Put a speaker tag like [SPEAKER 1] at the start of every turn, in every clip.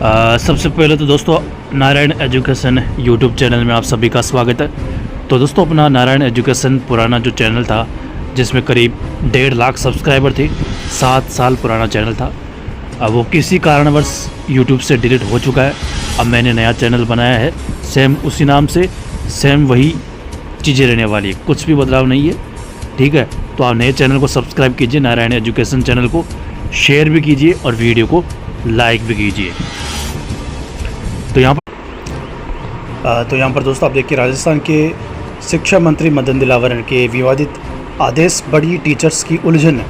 [SPEAKER 1] सबसे पहले तो दोस्तों नारायण एजुकेशन यूट्यूब चैनल में आप सभी का स्वागत है। तो दोस्तों अपना नारायण एजुकेशन पुराना जो चैनल था जिसमें करीब 1.5 लाख सब्सक्राइबर थे, 7 साल पुराना चैनल था। अब वो किसी कारणवश यूट्यूब से डिलीट हो चुका है। अब मैंने नया चैनल बनाया है सेम उसी नाम से, सेम वही चीज़ें रहने वाली है, कुछ भी बदलाव नहीं है। ठीक है, तो आप नए चैनल को सब्सक्राइब कीजिए, नारायण एजुकेशन चैनल को शेयर भी कीजिए और वीडियो को लाइक भी कीजिए। तो यहाँ पर दोस्तों आप देखिए, राजस्थान के शिक्षा मंत्री मदन दिलावर के विवादित आदेश बढ़ी टीचर्स की उलझन।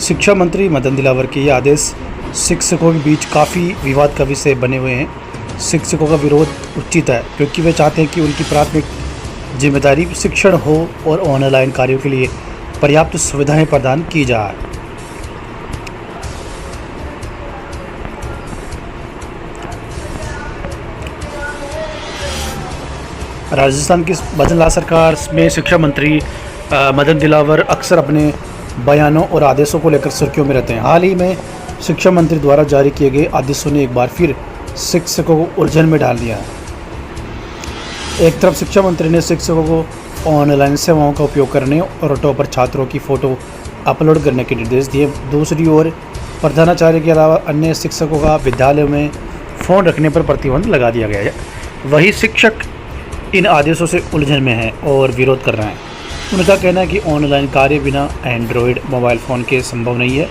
[SPEAKER 1] शिक्षा मंत्री मदन दिलावर के ये आदेश शिक्षकों के बीच काफ़ी विवाद का विषय बने हुए हैं। शिक्षकों का विरोध उचित है क्योंकि वे चाहते हैं कि उनकी प्राथमिक जिम्मेदारी शिक्षण हो और ऑनलाइन कार्यों के लिए पर्याप्त सुविधाएं प्रदान की जाए। राजस्थान की बदला सरकार में शिक्षा मंत्री मदन दिलावर अक्सर अपने बयानों और आदेशों को लेकर सुर्खियों में रहते हैं। हाल ही में शिक्षा मंत्री द्वारा जारी किए गए आदेशों ने एक बार फिर शिक्षकों को उलझन में डाल दिया है। एक तरफ शिक्षा मंत्री ने शिक्षकों को ऑनलाइन सेवाओं का उपयोग करने और टॉपर छात्रों की फ़ोटो अपलोड करने के निर्देश दिए। दूसरी ओर प्रधानाचार्य के अलावा अन्य शिक्षकों का विद्यालयों में फ़ोन रखने पर प्रतिबंध लगा दिया गया है। वही शिक्षक इन आदेशों से उलझन में हैं और विरोध कर रहे हैं। उनका कहना है कि ऑनलाइन कार्य बिना एंड्रॉयड मोबाइल फ़ोन के संभव नहीं है।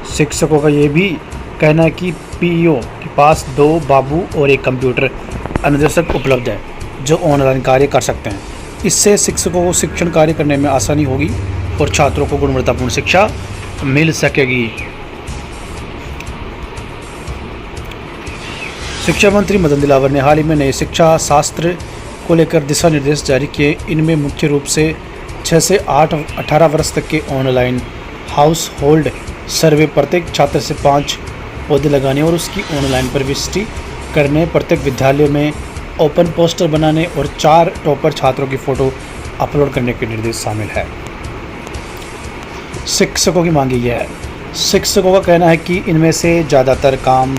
[SPEAKER 1] शिक्षकों का ये भी कहना है कि पीईओ के पास 2 बाबू और एक कंप्यूटर अनुदेशक उपलब्ध है जो ऑनलाइन कार्य कर सकते हैं। इससे शिक्षकों को शिक्षण कार्य करने में आसानी होगी और छात्रों को गुणवत्तापूर्ण शिक्षा मिल सकेगी। शिक्षा मंत्री मदन दिलावर ने हाल ही में नए शिक्षा शास्त्र को लेकर दिशा निर्देश जारी किए। इनमें मुख्य रूप से 6 से 18 वर्ष तक के ऑनलाइन हाउस होल्ड सर्वे, प्रत्येक छात्र से 5 पौधे लगाने और उसकी ऑनलाइन प्रविष्टि करने, प्रत्येक विद्यालय में ओपन पोस्टर बनाने और 4 टॉपर छात्रों की फ़ोटो अपलोड करने के निर्देश शामिल है। शिक्षकों की मांग यह है, शिक्षकों का कहना है कि इनमें से ज़्यादातर काम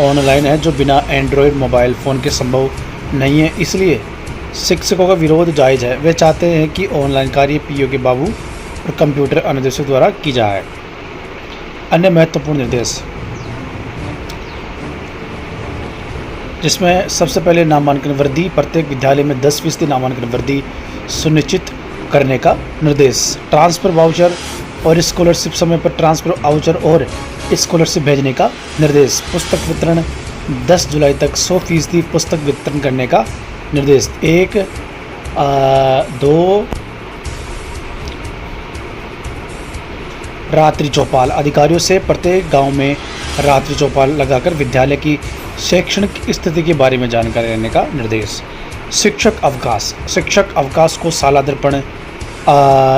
[SPEAKER 1] ऑनलाइन है जो बिना एंड्रॉयड मोबाइल फ़ोन के संभव नहीं है, इसलिए शिक्षकों का विरोध जायज़ है। वे चाहते हैं कि ऑनलाइन कार्य पीईओ के बाबू और कंप्यूटर अनुदेशक द्वारा की जाए। अन्य महत्वपूर्ण निर्देश, जिसमें सबसे पहले नामांकन वृद्धि, प्रत्येक विद्यालय में 10% नामांकन वृद्धि सुनिश्चित करने का निर्देश। ट्रांसफ़र वाउचर और स्कॉलरशिप समय पर ट्रांसफ़र वाउचर और स्कॉलरशिप भेजने का निर्देश। पुस्तक वितरण 10 जुलाई तक 100% पुस्तक वितरण करने का निर्देश। 2 रात्रि चौपाल, अधिकारियों से प्रत्येक गांव में रात्रि चौपाल लगाकर विद्यालय की शैक्षणिक स्थिति के बारे में जानकारी लेने का निर्देश। शिक्षक अवकाश को सालादर्पण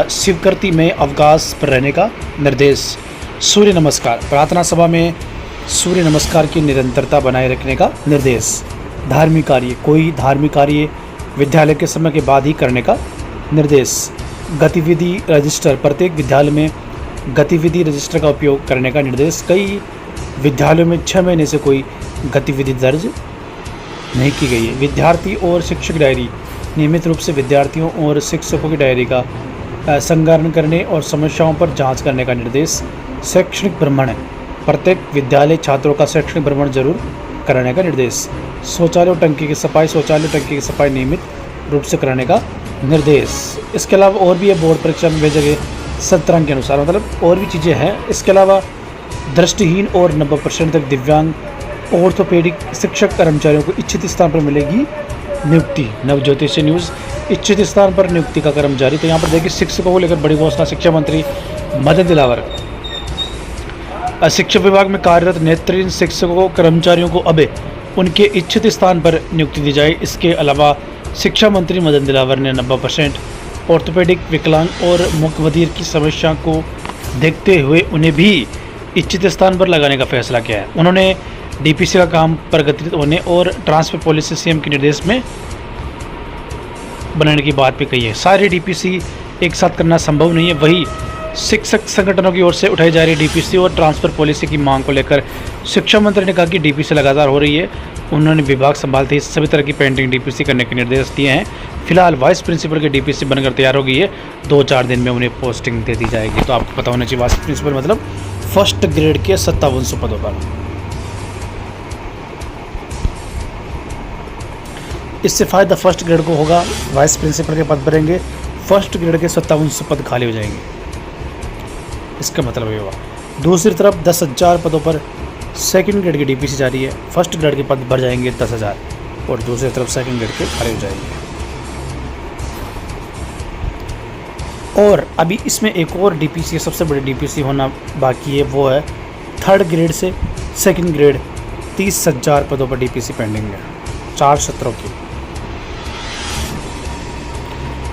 [SPEAKER 1] स्वीकृति में अवकाश पर रहने का निर्देश। सूर्य नमस्कार, प्रार्थना सभा में सूर्य नमस्कार की निरंतरता बनाए रखने का निर्देश। धार्मिक कार्य, कोई धार्मिक कार्य विद्यालय के समय के बाद ही करने का निर्देश। गतिविधि रजिस्टर, प्रत्येक विद्यालय में गतिविधि रजिस्टर का उपयोग करने का निर्देश। कई विद्यालयों में 6 महीने से कोई गतिविधि दर्ज नहीं की गई है। विद्यार्थी और शिक्षक डायरी, नियमित रूप से विद्यार्थियों और शिक्षकों की डायरी का संग्रहण करने और समस्याओं पर जांच करने का निर्देश। शैक्षणिक भ्रमण, प्रत्येक विद्यालय छात्रों का शैक्षणिक भ्रमण जरूर कराने का निर्देश। शौचालय और टंकी की सफाई नियमित रूप से कराने का निर्देश। इसके अलावा और भी है, बोर्ड परीक्षा में भेजे गए सत्रांक के अनुसार, मतलब और भी चीज़ें हैं। इसके अलावा दृष्टिहीन और 90% तक दिव्यांग ऑर्थोपेडिक शिक्षक कर्मचारियों को इच्छित स्थान पर मिलेगी नियुक्ति। नवज्योति से न्यूज़, इच्छित स्थान पर नियुक्ति का क्रम जारी। तो यहाँ पर देखिए शिक्षकों को लेकर बड़ी घोषणा, शिक्षा मंत्री मदन दिलावर। शिक्षा विभाग में कार्यरत नेत्रहीन शिक्षकों कर्मचारियों को अब उनके इच्छित स्थान पर नियुक्ति दी जाए। इसके अलावा शिक्षा मंत्री मदन दिलावर ने 90% ऑर्थोपेडिक विकलांग और मुखबधिर की समस्या को देखते हुए उन्हें भी इच्छित स्थान पर लगाने का फैसला किया है। उन्होंने डीपीसी का काम प्रगतित होने और ट्रांसफर पॉलिसी सीएम के निर्देश में बनाने की बात भी कही है। सारे डीपीसी एक साथ करना संभव नहीं है, वही शिक्षक संगठनों की ओर से उठाई जा रही डीपीसी और ट्रांसफ़र पॉलिसी की मांग को लेकर शिक्षा मंत्री ने कहा कि डीपीसी लगातार हो रही है। उन्होंने विभाग संभालते ही सभी तरह की पेंडिंग डीपीसी करने के निर्देश दिए हैं। फिलहाल वाइस प्रिंसिपल की डीपीसी बनकर तैयार हो गई है, 2-4 दिन में उन्हें पोस्टिंग दे दी जाएगी। तो आपको पता होना चाहिए वाइस प्रिंसिपल मतलब फर्स्ट ग्रेड के 5700 पदों पर। इससे फ़ायदा फर्स्ट ग्रेड को होगा, वाइस प्रिंसिपल के पद भरेंगे, फर्स्ट ग्रेड के 5700 पद खाली हो जाएंगे, इसका मतलब ये होगा। दूसरी तरफ 10,000 पदों पर सेकंड ग्रेड की डीपीसी जारी है, फर्स्ट ग्रेड के पद भर जाएंगे 10,000 और दूसरी तरफ सेकंड ग्रेड के खाली हो जाएंगे। और अभी इसमें एक और डीपीसी, सबसे बड़ी डीपीसी होना बाकी है, वो है थर्ड ग्रेड से सेकंड ग्रेड 30,000 पदों पर डीपीसी पेंडिंग है, 4 सत्रों की।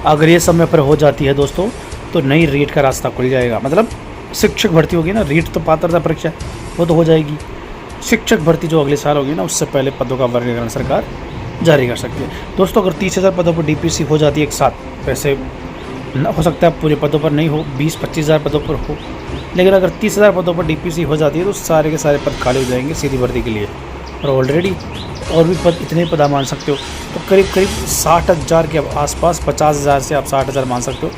[SPEAKER 1] अगर ये समय पर हो जाती है दोस्तों तो नई रीट का रास्ता खुल जाएगा। मतलब शिक्षक भर्ती होगी ना, रीट तो पात्रता परीक्षा वो तो हो जाएगी, शिक्षक भर्ती जो अगले साल होगी ना, उससे पहले पदों का वर्गीकरण सरकार जारी कर सकती है। दोस्तों अगर 30,000 पदों पर डीपीसी हो जाती है एक साथ, वैसे हो सकता है पूरे पदों पर नहीं हो, 20-25,000 पदों पर हो, लेकिन अगर 30,000 पदों पर डीपीसी हो जाती है तो सारे के सारे पद खाली हो जाएंगे सीधी भर्ती के लिए। और ऑलरेडी और भी पद, इतने पद आप मान सकते हो तो करीब 60,000 के आसपास, 50,000 से आप 60,000 मान सकते हो,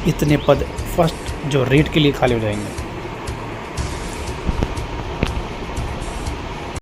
[SPEAKER 1] इतने पद फर्स्ट जो रेट के लिए खाली हो जाएंगे।